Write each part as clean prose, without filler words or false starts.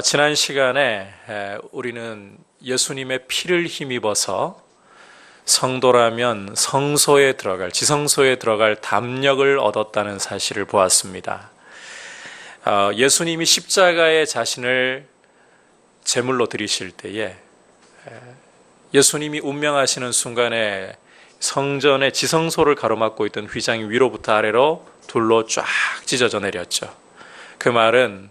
지난 시간에 우리는 예수님의 피를 힘입어서 성도라면 성소에 들어갈, 지성소에 들어갈 담력을 얻었다는 사실을 보았습니다. 예수님이 십자가에 자신을 제물로 드리실 때에 예수님이 운명하시는 순간에 성전의 지성소를 가로막고 있던 휘장이 위로부터 아래로 둘로 쫙 찢어져 내렸죠. 그 말은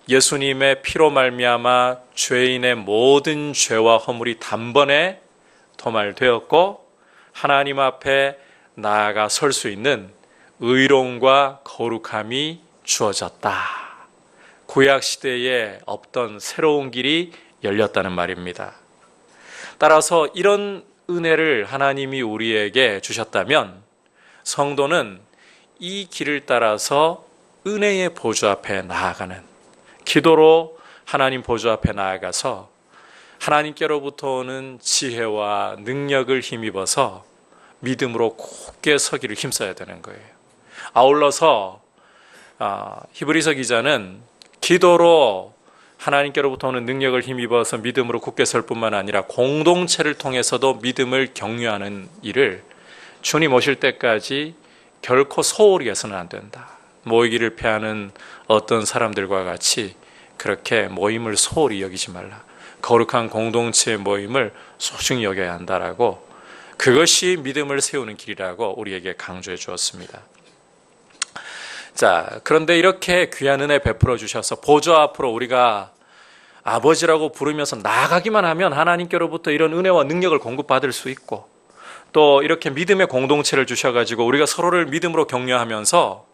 예수님의 피로 말미암아 죄인의 모든 죄와 허물이 단번에 도말되었고 하나님 앞에 나아가 설 수 있는 의로움과 거룩함이 주어졌다. 구약 시대에 없던 새로운 길이 열렸다는 말입니다. 따라서 이런 은혜를 하나님이 우리에게 주셨다면 성도는 이 길을 따라서 은혜의 보좌 앞에 나아가는, 기도로 하나님 보좌 앞에 나아가서 하나님께로부터 오는 지혜와 능력을 힘입어서 믿음으로 굳게 서기를 힘써야 되는 거예요. 아울러서 히브리서 기자는 기도로 하나님께로부터 오는 능력을 힘입어서 믿음으로 굳게 설 뿐만 아니라 공동체를 통해서도 믿음을 격려하는 일을 주님 오실 때까지 결코 소홀히 해서는 안 된다. 모이기를 패하는 어떤 사람들과 같이 그렇게 모임을 소홀히 여기지 말라. 거룩한 공동체의 모임을 소중히 여겨야 한다라고, 그것이 믿음을 세우는 길이라고 우리에게 강조해 주었습니다. 자, 그런데 이렇게 귀한 은혜 베풀어 주셔서 보좌 앞으로 우리가 아버지라고 부르면서 나아가기만 하면 하나님께로부터 이런 은혜와 능력을 공급받을 수 있고, 또 이렇게 믿음의 공동체를 주셔가지고 우리가 서로를 믿음으로 격려하면서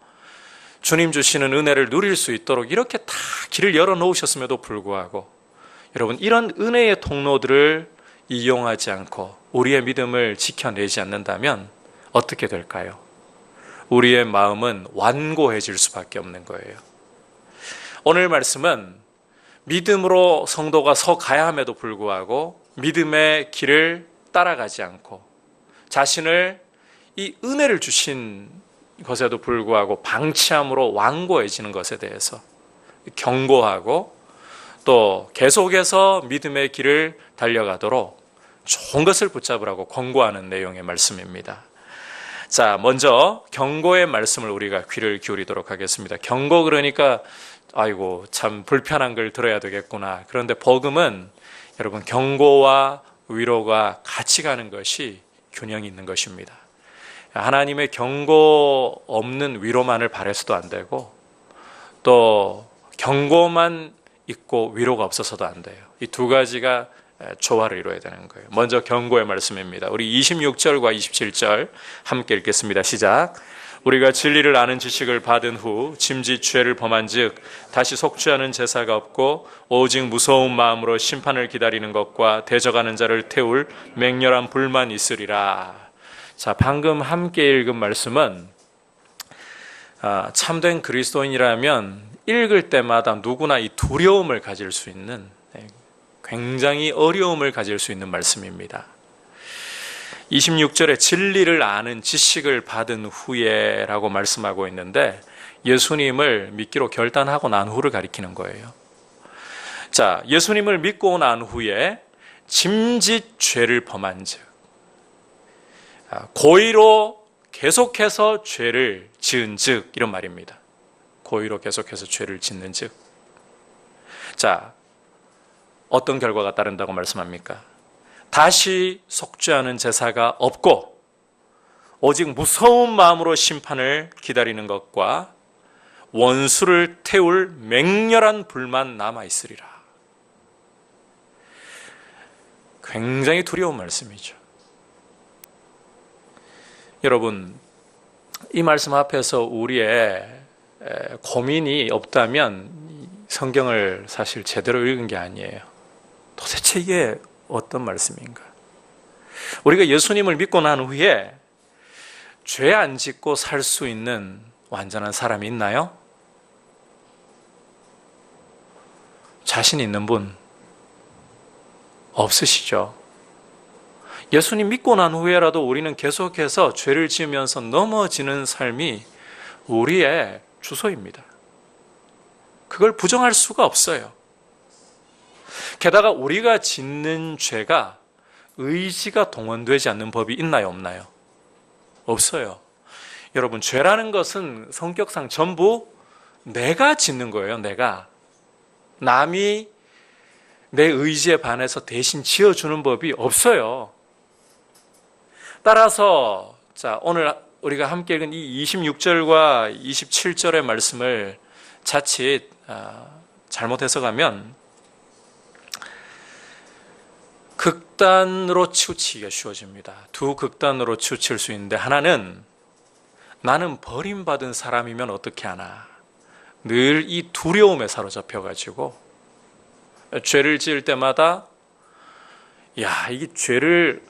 주님 주시는 은혜를 누릴 수 있도록 이렇게 다 길을 열어놓으셨음에도 불구하고 여러분, 이런 은혜의 통로들을 이용하지 않고 우리의 믿음을 지켜내지 않는다면 어떻게 될까요? 우리의 마음은 완고해질 수밖에 없는 거예요. 오늘 말씀은 믿음으로 성도가 서 가야 함에도 불구하고 믿음의 길을 따라가지 않고 자신을 이 은혜를 주신 것에도 불구하고 방치함으로 완고해지는 것에 대해서 경고하고, 또 계속해서 믿음의 길을 달려가도록 좋은 것을 붙잡으라고 권고하는 내용의 말씀입니다. 자, 먼저 경고의 말씀을 우리가 귀를 기울이도록 하겠습니다. 경고, 그러니까 아이고 참 불편한 걸 들어야 되겠구나. 그런데 복음은 여러분, 경고와 위로가 같이 가는 것이 균형이 있는 것입니다. 하나님의 경고 없는 위로만을 바라서도 안 되고, 또 경고만 있고 위로가 없어서도 안 돼요. 이 두 가지가 조화를 이루어야 되는 거예요. 먼저 경고의 말씀입니다. 우리 26절과 27절 함께 읽겠습니다. 시작. 우리가 진리를 아는 지식을 받은 후 짐짓 죄를 범한 즉 다시 속죄하는 제사가 없고 오직 무서운 마음으로 심판을 기다리는 것과 대적하는 자를 태울 맹렬한 불만 있으리라. 자, 방금 함께 읽은 말씀은 참된 그리스도인이라면 읽을 때마다 누구나 이 두려움을 가질 수 있는, 굉장히 어려움을 가질 수 있는 말씀입니다. 26절에 진리를 아는 지식을 받은 후에 라고 말씀하고 있는데, 예수님을 믿기로 결단하고 난 후를 가리키는 거예요. 자, 예수님을 믿고 난 후에 짐짓 죄를 범한 즉, 고의로 계속해서 죄를 지은 즉, 이런 말입니다. 고의로 계속해서 죄를 짓는 즉. 자, 어떤 결과가 따른다고 말씀합니까? 다시 속죄하는 제사가 없고 오직 무서운 마음으로 심판을 기다리는 것과 원수를 태울 맹렬한 불만 남아있으리라. 굉장히 두려운 말씀이죠. 여러분, 이 말씀 앞에서 우리의 고민이 없다면 성경을 사실 제대로 읽은 게 아니에요. 도대체 이게 어떤 말씀인가? 우리가 예수님을 믿고 난 후에 죄 안 짓고 살 수 있는 완전한 사람이 있나요? 자신 있는 분 없으시죠? 예수님 믿고 난 후에라도 우리는 계속해서 죄를 지으면서 넘어지는 삶이 우리의 주소입니다. 그걸 부정할 수가 없어요. 게다가 우리가 짓는 죄가 의지가 동원되지 않는 법이 있나요, 없나요? 없어요. 여러분, 죄라는 것은 성격상 전부 내가 짓는 거예요. 내가. 남이 내 의지에 반해서 대신 지어주는 법이 없어요. 따라서 자, 오늘 우리가 함께 읽은 이 26절과 27절의 말씀을 자칫 잘못 해석하면 극단으로 치우치기가 쉬워집니다. 두 극단으로 치우칠 수 있는데, 하나는 나는 버림받은 사람이면 어떻게 하나, 늘 이 두려움에 사로잡혀가지고 죄를 지을 때마다 이게 죄를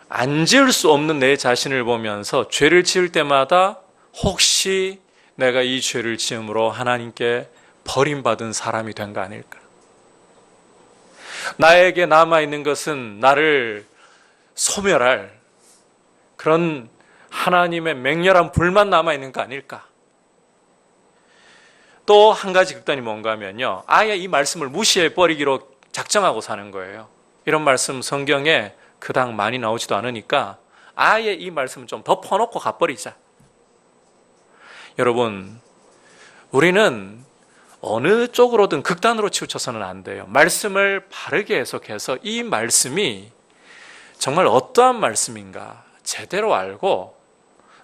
안 지을 수 없는 내 자신을 보면서 죄를 지을 때마다 혹시 내가 이 죄를 지음으로 하나님께 버림받은 사람이 된 거 아닐까? 나에게 남아있는 것은 나를 소멸할 그런 하나님의 맹렬한 불만 남아있는 거 아닐까? 또 한 가지 극단이 뭔가 하면요, 아예 이 말씀을 무시해버리기로 작정하고 사는 거예요. 이런 말씀 성경에 그닥 많이 나오지도 않으니까 아예 이 말씀을 좀 덮어놓고 가버리자. 여러분, 우리는 어느 쪽으로든 극단으로 치우쳐서는 안 돼요. 말씀을 바르게 해석해서 이 말씀이 정말 어떠한 말씀인가 제대로 알고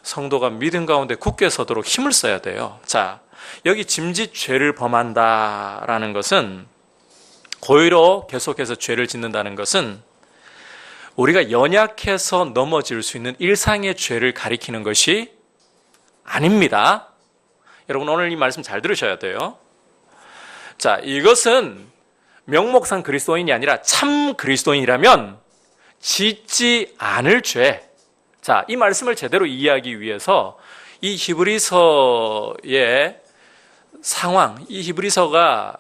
성도가 믿음 가운데 굳게 서도록 힘을 써야 돼요. 자, 여기 짐짓 죄를 범한다라는 것은, 고의로 계속해서 죄를 짓는다는 것은 우리가 연약해서 넘어질 수 있는 일상의 죄를 가리키는 것이 아닙니다. 여러분, 오늘 이 말씀 잘 들으셔야 돼요. 자, 이것은 명목상 그리스도인이 아니라 참 그리스도인이라면 짓지 않을 죄. 자, 이 말씀을 제대로 이해하기 위해서 이 히브리서의 상황, 이 히브리서가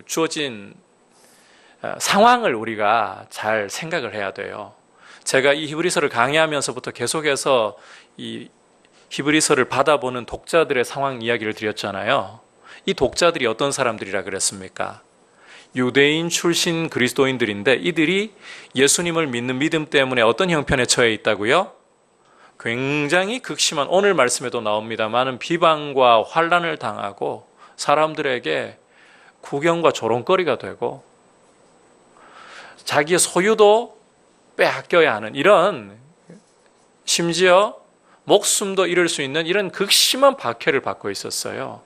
주어진 상황을 우리가 잘 생각을 해야 돼요. 제가 이 히브리서를 강의하면서부터 계속해서 이 히브리서를 받아보는 독자들의 상황 이야기를 드렸잖아요. 이 독자들이 어떤 사람들이라 그랬습니까? 유대인 출신 그리스도인들인데, 이들이 예수님을 믿는 믿음 때문에 어떤 형편에 처해 있다고요? 굉장히 극심한, 오늘 말씀에도 나옵니다만 비방과 환난을 당하고 사람들에게 구경과 조롱거리가 되고 자기의 소유도 빼앗겨야 하는, 이런, 심지어 목숨도 잃을 수 있는 이런 극심한 박해를 받고 있었어요.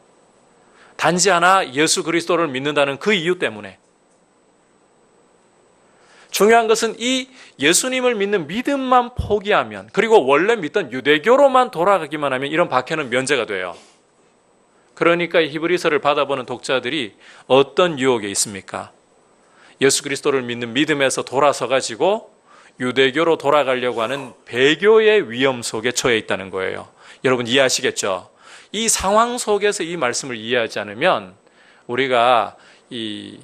단지 하나 예수 그리스도를 믿는다는 그 이유 때문에. 중요한 것은 이 예수님을 믿는 믿음만 포기하면, 그리고 원래 믿던 유대교로만 돌아가기만 하면 이런 박해는 면제가 돼요. 그러니까 이 히브리서를 받아보는 독자들이 어떤 유혹에 있습니까? 예수 그리스도를 믿는 믿음에서 돌아서 가지고 유대교로 돌아가려고 하는 배교의 위험 속에 처해 있다는 거예요. 여러분 이해하시겠죠? 이 상황 속에서 이 말씀을 이해하지 않으면 우리가 이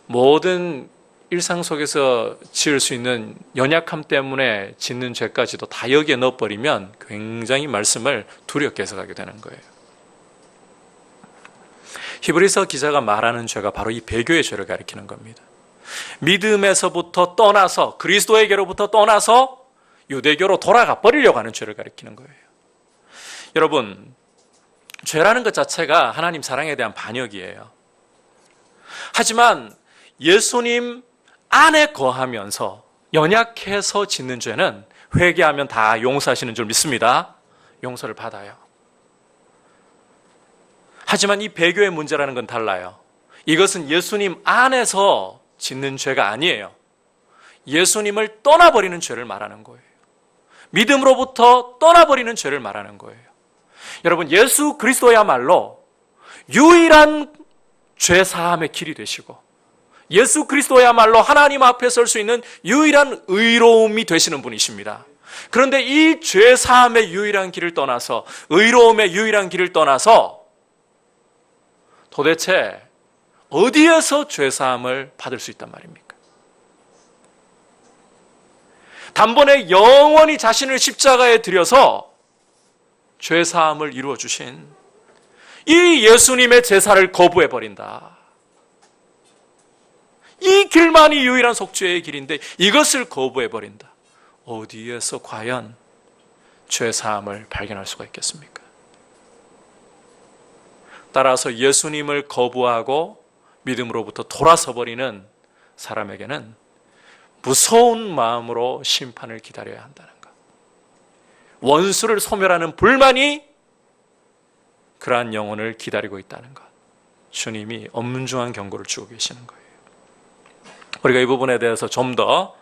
모든 일상 속에서 지을 수 있는 연약함 때문에 짓는 죄까지도 다 여기에 넣어버리면 굉장히 말씀을 두렵게 해석하게 되는 거예요. 히브리서 기자가 말하는 죄가 바로 이 배교의 죄를 가리키는 겁니다. 믿음에서부터 떠나서, 그리스도에게로부터 떠나서 유대교로 돌아가 버리려고 하는 죄를 가리키는 거예요. 여러분, 죄라는 것 자체가 하나님 사랑에 대한 반역이에요. 하지만 예수님 안에 거하면서 연약해서 짓는 죄는 회개하면 다 용서하시는 줄 믿습니다. 용서를 받아요. 하지만 이 배교의 문제라는 건 달라요. 이것은 예수님 안에서 짓는 죄가 아니에요. 예수님을 떠나버리는 죄를 말하는 거예요. 믿음으로부터 떠나버리는 죄를 말하는 거예요. 여러분, 예수 그리스도야말로 유일한 죄 사함의 길이 되시고, 예수 그리스도야말로 하나님 앞에 설 수 있는 유일한 의로움이 되시는 분이십니다. 그런데 이 죄 사함의 유일한 길을 떠나서, 의로움의 유일한 길을 떠나서 도대체 어디에서 죄 사함을 받을 수 있단 말입니까? 단번에 영원히 자신을 십자가에 들여서 죄 사함을 이루어 주신 이 예수님의 제사를 거부해 버린다. 이 이 길만이 유일한 속죄의 길인데 이것을 거부해버린다. 어디에서 과연 죄 사함을 발견할 수가 있겠습니까? 따라서 예수님을 거부하고 믿음으로부터 돌아서 버리는 사람에게는 무서운 마음으로 심판을 기다려야 한다는 것. 원수를 소멸하는 불만이 그러한 영혼을 기다리고 있다는 것. 주님이 엄중한 경고를 주고 계시는 거예요. 우리가 이 부분에 대해서 좀 더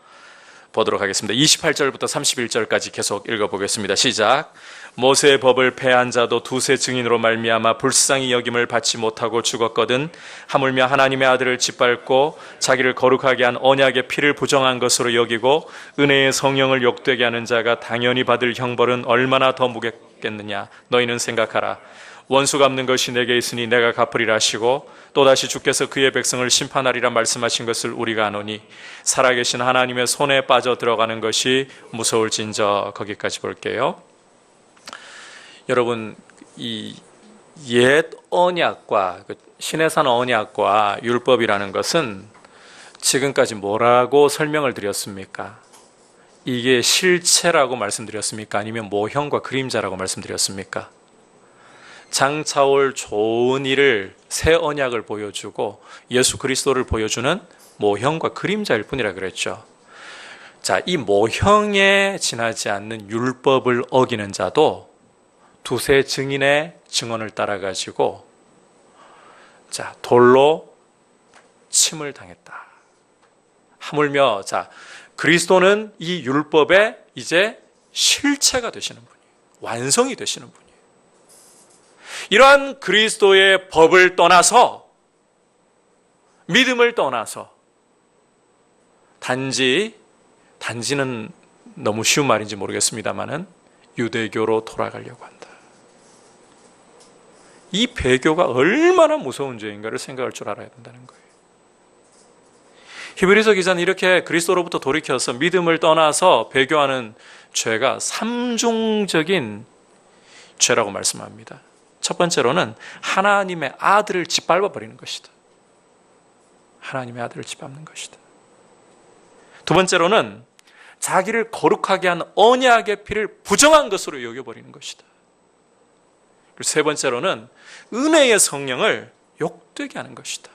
보도록 하겠습니다. 28절부터 31절까지 계속 읽어보겠습니다. 시작. 모세의 법을 폐한 자도 두세 증인으로 말미암아 불쌍히 여김을 받지 못하고 죽었거든 하물며 하나님의 아들을 짓밟고 자기를 거룩하게 한 언약의 피를 부정한 것으로 여기고 은혜의 성령을 욕되게 하는 자가 당연히 받을 형벌은 얼마나 더 무겁겠느냐. 너희는 생각하라. 원수 갚는 것이 내게 있으니 내가 갚으리라 하시고 또다시 주께서 그의 백성을 심판하리라 말씀하신 것을 우리가 아노니 살아계신 하나님의 손에 빠져 들어가는 것이 무서울진저. 거기까지 볼게요. 여러분, 이 옛 언약과 시내산 언약과 율법이라는 것은 지금까지 뭐라고 설명을 드렸습니까? 이게 실체라고 말씀드렸습니까? 아니면 모형과 그림자라고 말씀드렸습니까? 장차올 좋은 일을 새 언약을 보여주고 예수 그리스도를 보여주는 모형과 그림자일 뿐이라 그랬죠. 자, 이 모형에 지나지 않는 율법을 어기는 자도 두세 증인의 증언을 따라 가지고 돌로 침을 당했다. 하물며 그리스도는 이 율법의 이제 실체가 되시는 분이에요. 완성이 되시는 분이에요. 이러한 그리스도의 법을 떠나서 믿음을 떠나서 단지는 너무 쉬운 말인지 모르겠습니다만은 유대교로 돌아가려고 한다. 이 배교가 얼마나 무서운 죄인가를 생각할 줄 알아야 된다는 거예요. 히브리서 기자는 이렇게 그리스도로부터 돌이켜서 믿음을 떠나서 배교하는 죄가 삼중적인 죄라고 말씀합니다. 첫 번째로는 하나님의 아들을 짓밟아 버리는 것이다. 하나님의 아들을 짓밟는 것이다. 두 번째로는 자기를 거룩하게 한 언약의 피를 부정한 것으로 여겨버리는 것이다. 그리고 세 번째로는 은혜의 성령을 욕되게 하는 것이다.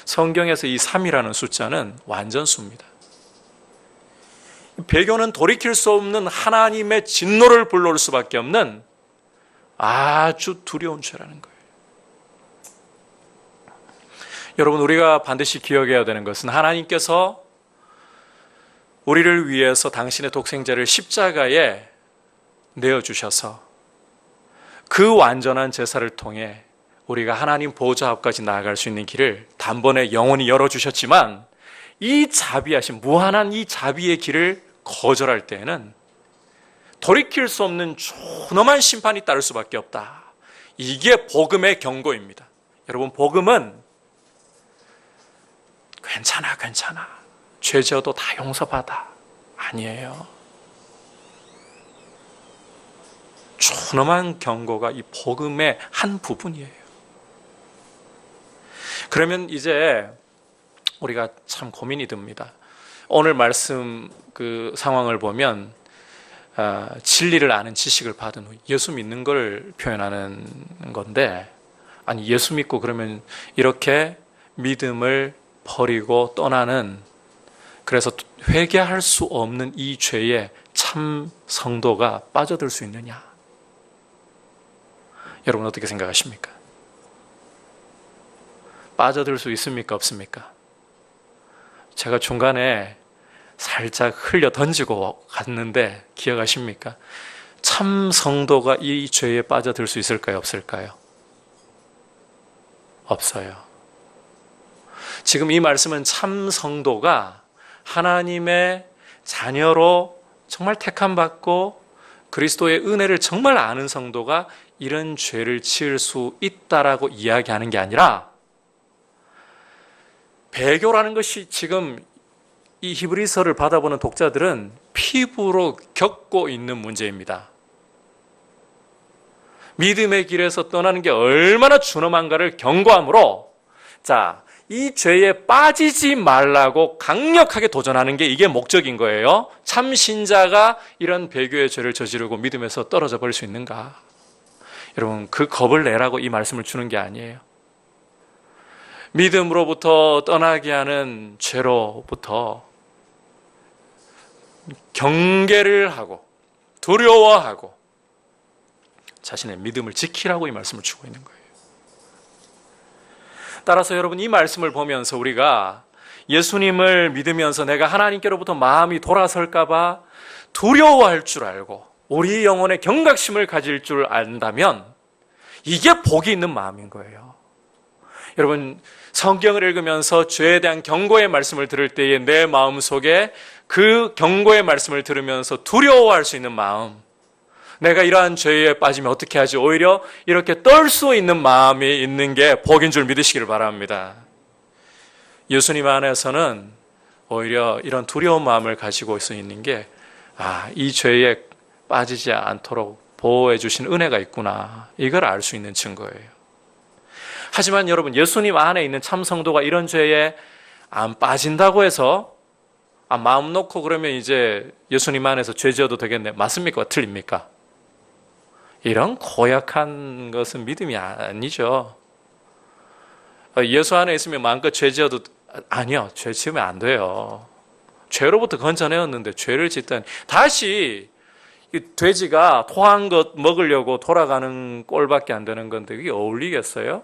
성경에서 이 3이라는 숫자는 완전수입니다. 배교는 돌이킬 수 없는 하나님의 진노를 불러올 수밖에 없는 아주 두려운 죄라는 거예요. 여러분, 우리가 반드시 기억해야 되는 것은 하나님께서 우리를 위해서 당신의 독생자를 십자가에 내어주셔서 그 완전한 제사를 통해 우리가 하나님 보좌 앞까지 나아갈 수 있는 길을 단번에 영원히 열어주셨지만 이 자비하신 무한한 이 자비의 길을 거절할 때에는 돌이킬 수 없는 존엄한 심판이 따를 수밖에 없다. 이게 복음의 경고입니다. 여러분, 복음은 괜찮아 죄 지어도 다 용서받아 아니에요. 존엄한 경고가 이 복음의 한 부분이에요. 그러면 이제 우리가 참 고민이 듭니다. 오늘 말씀 그 상황을 보면 진리를 아는 지식을 받은 후 예수 믿는 걸 표현하는 건데, 아니 예수 믿고 그러면 이렇게 믿음을 버리고 떠나는, 그래서 회개할 수 없는 이 죄에 참 성도가 빠져들 수 있느냐? 여러분 어떻게 생각하십니까? 빠져들 수 있습니까? 없습니까? 제가 중간에 살짝 흘려 던지고 갔는데 기억하십니까? 참 성도가 이 죄에 빠져들 수 있을까요? 없을까요? 없어요. 지금 이 말씀은 참 성도가 하나님의 자녀로 정말 택함받고 그리스도의 은혜를 정말 아는 성도가 이런 죄를 지을 수 있다라고 이야기하는 게 아니라, 배교라는 것이 지금 이 히브리서를 받아보는 독자들은 피부로 겪고 있는 문제입니다. 믿음의 길에서 떠나는 게 얼마나 준엄한가를 경고함으로, 이 죄에 빠지지 말라고 강력하게 도전하는 게 이게 목적인 거예요. 참 신자가 이런 배교의 죄를 저지르고 믿음에서 떨어져 버릴 수 있는가? 여러분, 그 겁을 내라고 이 말씀을 주는 게 아니에요. 믿음으로부터 떠나게 하는 죄로부터 경계를 하고 두려워하고 자신의 믿음을 지키라고 이 말씀을 주고 있는 거예요. 따라서 여러분, 이 말씀을 보면서 우리가 예수님을 믿으면서 내가 하나님께로부터 마음이 돌아설까 봐 두려워할 줄 알고 우리 영혼의 경각심을 가질 줄 안다면 이게 복이 있는 마음인 거예요. 여러분, 성경을 읽으면서 죄에 대한 경고의 말씀을 들을 때에 내 마음속에 그 경고의 말씀을 들으면서 두려워할 수 있는 마음, 내가 이러한 죄에 빠지면 어떻게 하지? 오히려 이렇게 떨 수 있는 마음이 있는 게 복인 줄 믿으시기를 바랍니다. 예수님 안에서는 오히려 이런 두려운 마음을 가지고 있는 게 이 죄에 빠지지 않도록 보호해 주신 은혜가 있구나, 이걸 알 수 있는 증거예요. 하지만 여러분, 예수님 안에 있는 참 성도가 이런 죄에 안 빠진다고 해서 마음 놓고 그러면 이제 예수님 안에서 죄 지어도 되겠네, 맞습니까? 틀립니까? 이런 고약한 것은 믿음이 아니죠. 예수 안에 있으면 마음껏 죄 지어도, 아니요, 죄 지으면 안 돼요. 죄로부터 건져내었는데 죄를 짓다니. 다시 이 돼지가 토한 것 먹으려고 돌아가는 꼴밖에 안 되는 건데 그게 어울리겠어요?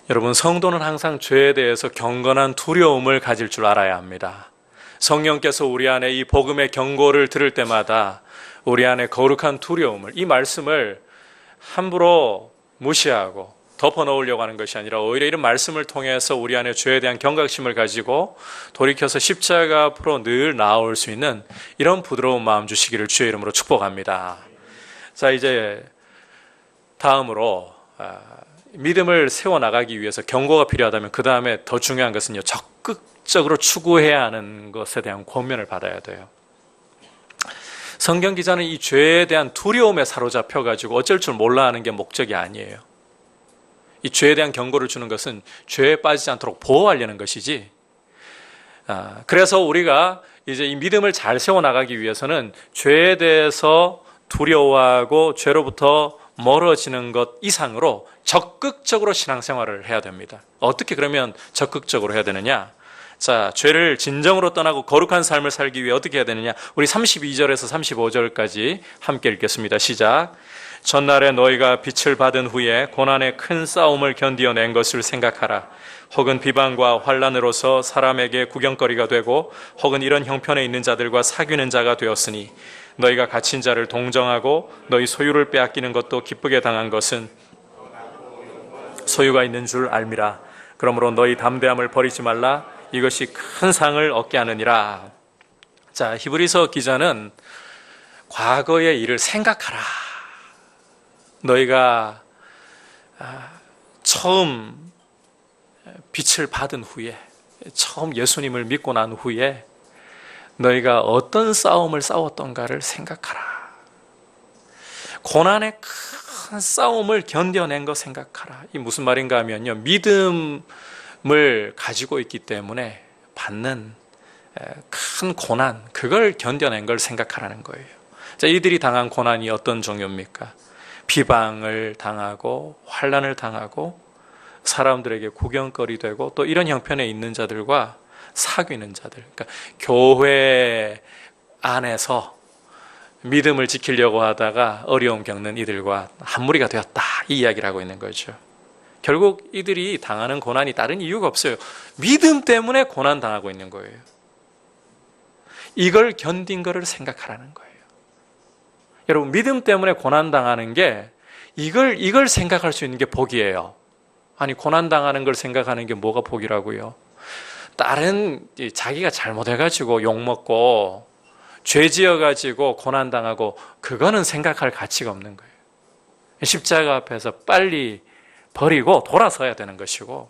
여러분, 성도는 항상 죄에 대해서 경건한 두려움을 가질 줄 알아야 합니다. 성령께서 우리 안에 이 복음의 경고를 들을 때마다 우리 안에 거룩한 두려움을, 이 말씀을 함부로 무시하고 덮어놓으려고 하는 것이 아니라 오히려 이런 말씀을 통해서 우리 안에 죄에 대한 경각심을 가지고 돌이켜서 십자가 앞으로 늘 나아올 수 있는 이런 부드러운 마음 주시기를 주의 이름으로 축복합니다. 자, 이제 다음으로 믿음을 세워나가기 위해서 경고가 필요하다면 그 다음에 더 중요한 것은요, 적극적으로 추구해야 하는 것에 대한 권면을 받아야 돼요. 성경 기자는 이 죄에 대한 두려움에 사로잡혀가지고 어쩔 줄 몰라 하는 게 목적이 아니에요. 이 죄에 대한 경고를 주는 것은 죄에 빠지지 않도록 보호하려는 것이지, 그래서 우리가 이제 이 믿음을 잘 세워나가기 위해서는 죄에 대해서 두려워하고 죄로부터 멀어지는 것 이상으로 적극적으로 신앙생활을 해야 됩니다. 어떻게 그러면 적극적으로 해야 되느냐? 자, 죄를 진정으로 떠나고 거룩한 삶을 살기 위해 어떻게 해야 되느냐? 우리 32절에서 35절까지 함께 읽겠습니다. 시작. 전날에 너희가 빛을 받은 후에 고난의 큰 싸움을 견디어낸 것을 생각하라. 혹은 비방과 환난으로서 사람에게 구경거리가 되고 혹은 이런 형편에 있는 자들과 사귀는 자가 되었으니 너희가 갇힌 자를 동정하고 너희 소유를 빼앗기는 것도 기쁘게 당한 것은 소유가 있는 줄 알미라. 그러므로 너희 담대함을 버리지 말라. 이것이 큰 상을 얻게 하느니라. 자, 히브리서 기자는 과거의 일을 생각하라. 너희가 처음 빛을 받은 후에, 처음 예수님을 믿고 난 후에 너희가 어떤 싸움을 싸웠던가를 생각하라. 고난의 큰 싸움을 견뎌낸 거 생각하라. 이 무슨 말인가 하면요, 믿음을 가지고 있기 때문에 받는 큰 고난, 그걸 견뎌낸 걸 생각하라는 거예요. 자, 이들이 당한 고난이 어떤 종류입니까? 비방을 당하고 환난을 당하고 사람들에게 구경거리 되고 또 이런 형편에 있는 자들과 사귀는 자들, 그러니까 교회 안에서 믿음을 지키려고 하다가 어려움 겪는 이들과 한 무리가 되었다, 이 이야기를 하고 있는 거죠. 결국 이들이 당하는 고난이 다른 이유가 없어요. 믿음 때문에 고난 당하고 있는 거예요. 이걸 견딘 거를 생각하라는 거예요. 여러분, 믿음 때문에 고난 당하는 게 이걸 생각할 수 있는 게 복이에요. 아니, 고난 당하는 걸 생각하는 게 뭐가 복이라고요? 다른 자기가 잘못해가지고 욕먹고 죄 지어가지고 고난 당하고 그거는 생각할 가치가 없는 거예요. 십자가 앞에서 빨리 버리고 돌아서야 되는 것이고,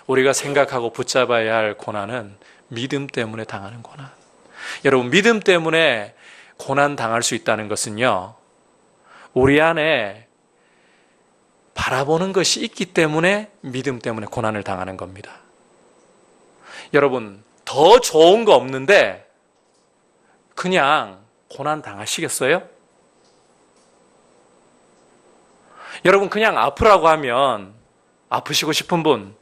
우리가 생각하고 붙잡아야 할 고난은 믿음 때문에 당하는 고난. 여러분, 믿음 때문에 고난 당할 수 있다는 것은요, 우리 안에 바라보는 것이 있기 때문에 믿음 때문에 고난을 당하는 겁니다. 여러분, 더 좋은 거 없는데 그냥 고난 당하시겠어요? 여러분, 그냥 아프라고 하면 아프시고 싶은 분,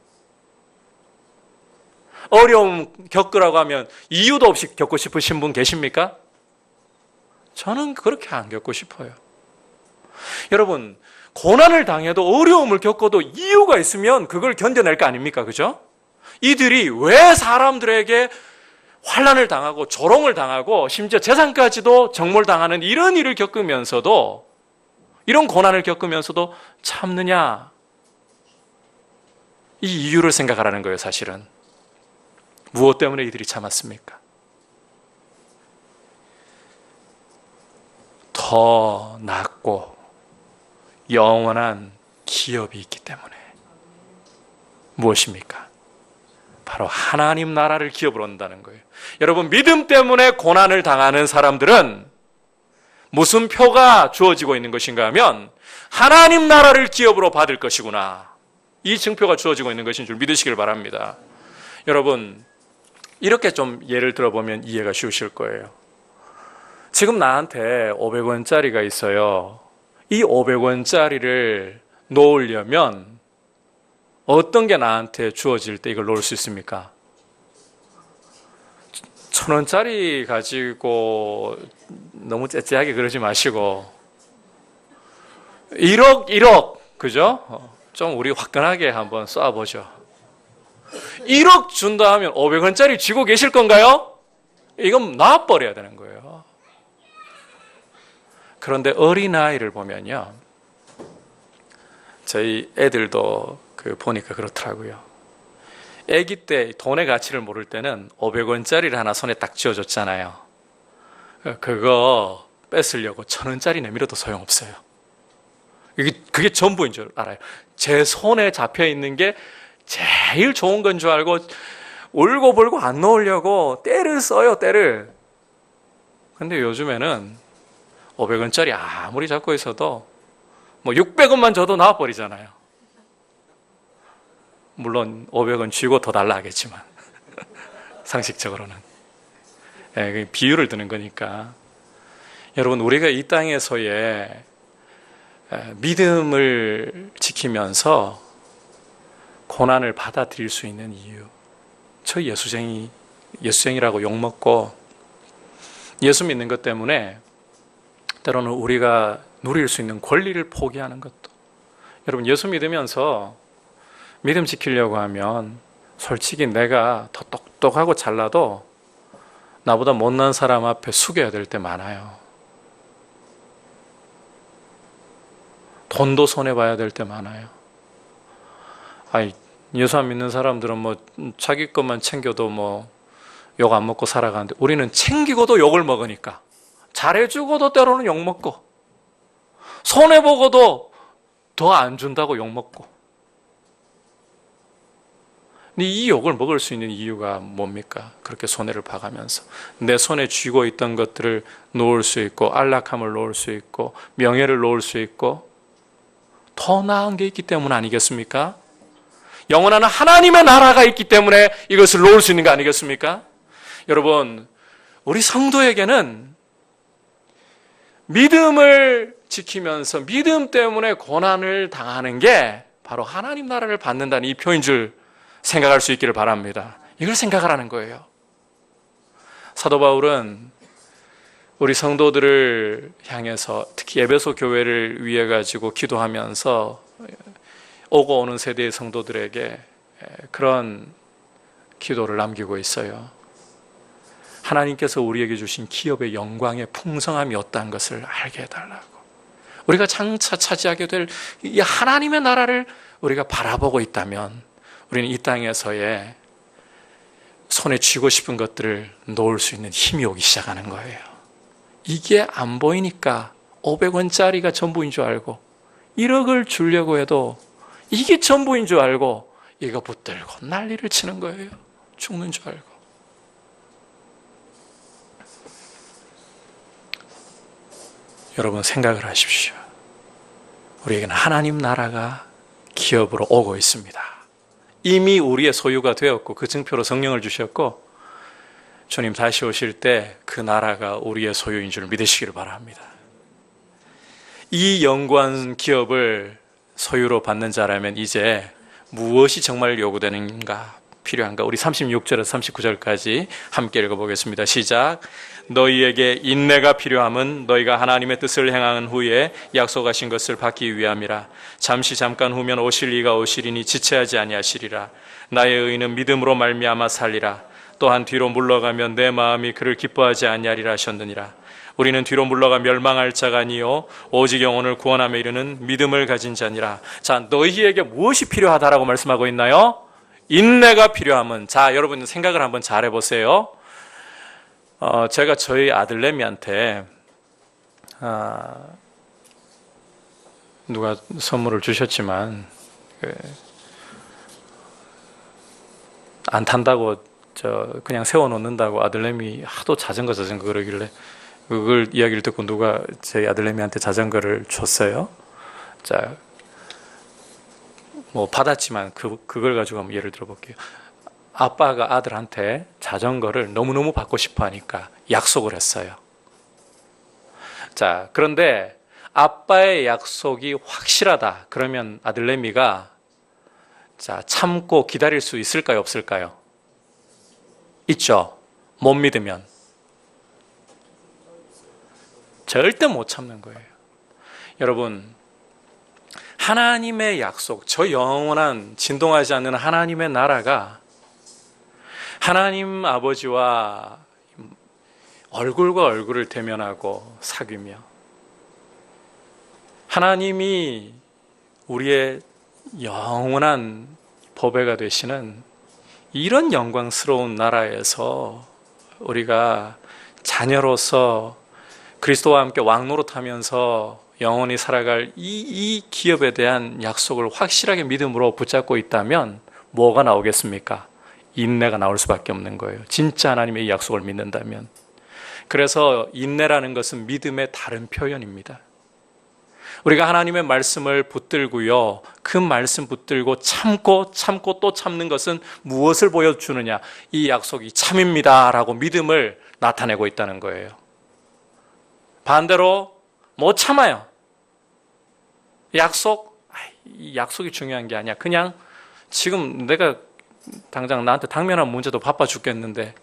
어려움 겪으라고 하면 이유도 없이 겪고 싶으신 분 계십니까? 저는 그렇게 안 겪고 싶어요. 여러분, 고난을 당해도 어려움을 겪어도 이유가 있으면 그걸 견뎌낼 거 아닙니까? 그죠? 이들이 왜 사람들에게 환난을 당하고 조롱을 당하고 심지어 재산까지도 정몰당하는 이런 일을 겪으면서도, 이런 고난을 겪으면서도 참느냐? 이 이유를 생각하라는 거예요, 사실은. 무엇 때문에 이들이 참았습니까? 더 낫고 영원한 기업이 있기 때문에. 무엇입니까? 바로 하나님 나라를 기업으로 온다는 거예요. 여러분, 믿음 때문에 고난을 당하는 사람들은 무슨 표가 주어지고 있는 것인가 하면 하나님 나라를 기업으로 받을 것이구나, 이 증표가 주어지고 있는 것인 줄 믿으시길 바랍니다. 여러분, 이렇게 좀 예를 들어보면 이해가 쉬우실 거예요. 지금 나한테 500원짜리가 있어요. 이 500원짜리를 놓으려면 어떤 게 나한테 주어질 때 이걸 놓을 수 있습니까? 1,000원짜리 가지고 너무 째째하게 그러지 마시고 1억, 그죠? 좀 우리 화끈하게 한번 쏴보죠. 1억 준다 하면 500원짜리 쥐고 계실 건가요? 이건 놔버려야 되는 거예요. 그런데 어린아이를 보면요, 저희 애들도 보니까 그렇더라고요. 아기 때 돈의 가치를 모를 때는 500원짜리를 하나 손에 딱 쥐어줬잖아요. 그거 뺏으려고 1,000원짜리 내밀어도 소용없어요. 그게 전부인 줄 알아요. 제 손에 잡혀 있는 게 제일 좋은 건 줄 알고 울고불고 안 놓으려고 떼를 써요, 떼를. 근데 요즘에는 500원짜리 아무리 잡고 있어도 뭐 600원만 줘도 나와버리잖아요. 물론 500원 쥐고 더 달라 하겠지만 상식적으로는. 비유를 드는 거니까. 여러분, 우리가 이 땅에서의 믿음을 지키면서 고난을 받아들일 수 있는 이유, 저 예수쟁이라고 욕먹고 예수 믿는 것 때문에 때로는 우리가 누릴 수 있는 권리를 포기하는 것도. 여러분, 예수 믿으면서 믿음 지키려고 하면 솔직히 내가 더 똑똑하고 잘나도 나보다 못난 사람 앞에 숙여야 될 때 많아요. 돈도 손해봐야 될 때 많아요. 예수 안 믿는 사람들은 뭐 자기 것만 챙겨도 뭐 욕 안 먹고 살아가는데 우리는 챙기고도 욕을 먹으니까, 잘해주고도 때로는 욕 먹고, 손해보고도 더 안 준다고 욕 먹고. 근데 이 욕을 먹을 수 있는 이유가 뭡니까? 그렇게 손해를 봐가면서 내 손에 쥐고 있던 것들을 놓을 수 있고, 안락함을 놓을 수 있고, 명예를 놓을 수 있고, 더 나은 게 있기 때문 아니겠습니까? 영원한 하나님의 나라가 있기 때문에 이것을 놓을 수 있는 거 아니겠습니까? 여러분, 우리 성도에게는 믿음을 지키면서 믿음 때문에 고난을 당하는 게 바로 하나님 나라를 받는다는 이 표인 줄 생각할 수 있기를 바랍니다. 이걸 생각하라는 거예요. 사도 바울은 우리 성도들을 향해서, 특히 에베소 교회를 위해 가지고 기도하면서 오고 오는 세대의 성도들에게 그런 기도를 남기고 있어요. 하나님께서 우리에게 주신 기업의 영광의 풍성함이 어떠한 것을 알게 해달라고. 우리가 장차 차지하게 될 이 하나님의 나라를 우리가 바라보고 있다면 우리는 이 땅에서의 손에 쥐고 싶은 것들을 놓을 수 있는 힘이 오기 시작하는 거예요. 이게 안 보이니까 500원짜리가 전부인 줄 알고 1억을 주려고 해도 이게 전부인 줄 알고 이거 붙들고 난리를 치는 거예요. 죽는 줄 알고. 여러분, 생각을 하십시오. 우리에게는 하나님 나라가 기업으로 오고 있습니다. 이미 우리의 소유가 되었고 그 증표로 성령을 주셨고 주님 다시 오실 때 그 나라가 우리의 소유인 줄 믿으시기를 바랍니다. 이 영광 기업을 소유로 받는 자라면 이제 무엇이 정말 요구되는가, 필요한가? 우리 36절에서 39절까지 함께 읽어보겠습니다. 시작. 너희에게 인내가 필요함은 너희가 하나님의 뜻을 행한 후에 약속하신 것을 받기 위함이라. 잠시 잠깐 후면 오실 이가 오시리니 지체하지 아니하시리라. 나의 의인은 믿음으로 말미암아 살리라. 또한 뒤로 물러가면 내 마음이 그를 기뻐하지 아니하리라 하셨느니라. 우리는 뒤로 물러가 멸망할 자가 아니요 오직 영혼을 구원함에 이르는 믿음을 가진 자니라. 자, 너희에게 무엇이 필요하다라고 말씀하고 있나요? 인내가 필요함은, 자, 여러분 생각을 한번 잘 해보세요. 제가 저희 아들내미한테 누가 선물을 주셨지만 안 탄다고 그냥 세워놓는다고 아들내미 하도 자전거 그러길래 그걸 이야기를 듣고 누가 제 아들내미한테 자전거를 줬어요. 자, 뭐 받았지만 그걸 가지고 한번 예를 들어볼게요. 아빠가 아들한테 자전거를 너무너무 받고 싶어 하니까 약속을 했어요. 자, 그런데 아빠의 약속이 확실하다. 그러면 아들내미가 자, 참고 기다릴 수 있을까요? 없을까요? 있죠. 못 믿으면. 절대 못 참는 거예요. 여러분, 하나님의 약속, 저 영원한 진동하지 않는 하나님의 나라가 하나님 아버지와 얼굴과 얼굴을 대면하고 사귀며 하나님이 우리의 영원한 보배가 되시는 이런 영광스러운 나라에서 우리가 자녀로서 그리스도와 함께 왕노릇하면서 영원히 살아갈 이 기업에 대한 약속을 확실하게 믿음으로 붙잡고 있다면 뭐가 나오겠습니까? 인내가 나올 수밖에 없는 거예요. 진짜 하나님의 이 약속을 믿는다면. 그래서 인내라는 것은 믿음의 다른 표현입니다. 우리가 하나님의 말씀을 붙들고요, 그 말씀 붙들고 참고 또 참는 것은 무엇을 보여주느냐? 이 약속이 참입니다 라고 믿음을 나타내고 있다는 거예요. 반대로 못 참아요. 이 약속이 중요한 게 아니야. 그냥 지금 내가 당장 나한테 당면한 문제도 바빠 죽겠는데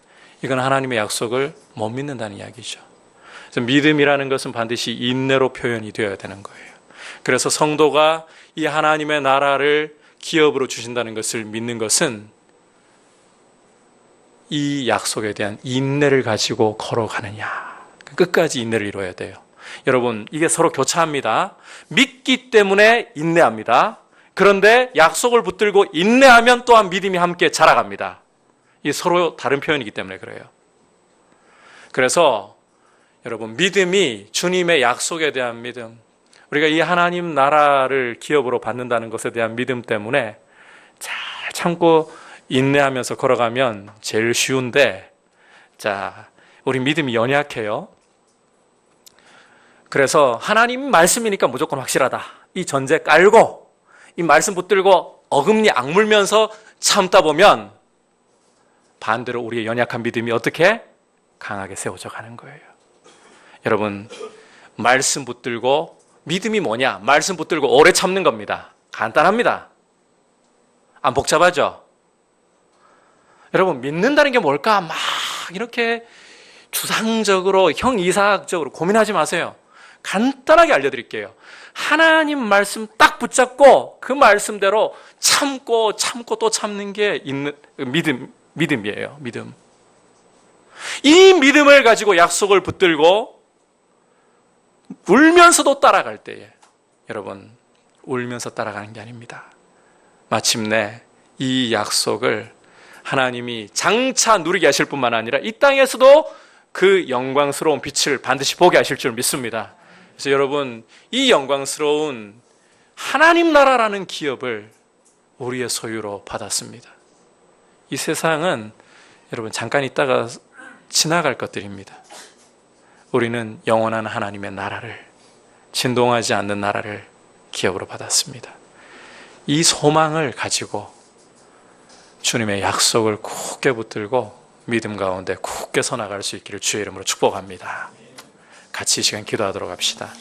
이건 하나님의 약속을 못 믿는다는 이야기죠. 그래서 믿음이라는 것은 반드시 인내로 표현이 되어야 되는 거예요. 그래서 성도가 이 하나님의 나라를 기업으로 주신다는 것을 믿는 것은 이 약속에 대한 인내를 가지고 걸어가느냐. 끝까지 인내를 이루어야 돼요. 여러분, 이게 서로 교차합니다. 믿기 때문에 인내합니다. 그런데 약속을 붙들고 인내하면 또한 믿음이 함께 자라갑니다. 이 서로 다른 표현이기 때문에 그래요. 그래서 여러분, 믿음이 주님의 약속에 대한 믿음, 우리가 이 하나님 나라를 기업으로 받는다는 것에 대한 믿음 때문에 잘 참고 인내하면서 걸어가면 제일 쉬운데, 자, 우리 믿음이 연약해요. 그래서 하나님 말씀이니까 무조건 확실하다. 이 전제 깔고 이 말씀 붙들고 어금니 악물면서 참다 보면 반대로 우리의 연약한 믿음이 어떻게? 강하게 세워져 가는 거예요. 여러분, 말씀 붙들고 믿음이 뭐냐? 말씀 붙들고 오래 참는 겁니다. 간단합니다. 안 복잡하죠? 여러분, 믿는다는 게 뭘까? 막 이렇게 추상적으로 형이사학적으로 고민하지 마세요. 간단하게 알려드릴게요. 하나님 말씀 딱 붙잡고 그 말씀대로 참고 또 참는 게 믿음이에요. 믿음. 이 믿음을 가지고 약속을 붙들고 울면서도 따라갈 때에, 여러분, 울면서 따라가는 게 아닙니다. 마침내 이 약속을 하나님이 장차 누리게 하실 뿐만 아니라 이 땅에서도 그 영광스러운 빛을 반드시 보게 하실 줄 믿습니다. 그래서 여러분, 이 영광스러운 하나님 나라라는 기업을 우리의 소유로 받았습니다. 이 세상은 여러분 잠깐 있다가 지나갈 것들입니다. 우리는 영원한 하나님의 나라를, 진동하지 않는 나라를 기업으로 받았습니다. 이 소망을 가지고 주님의 약속을 굳게 붙들고 믿음 가운데 굳게 서나갈 수 있기를 주의 이름으로 축복합니다. 같이 이 시간 기도하도록 합시다.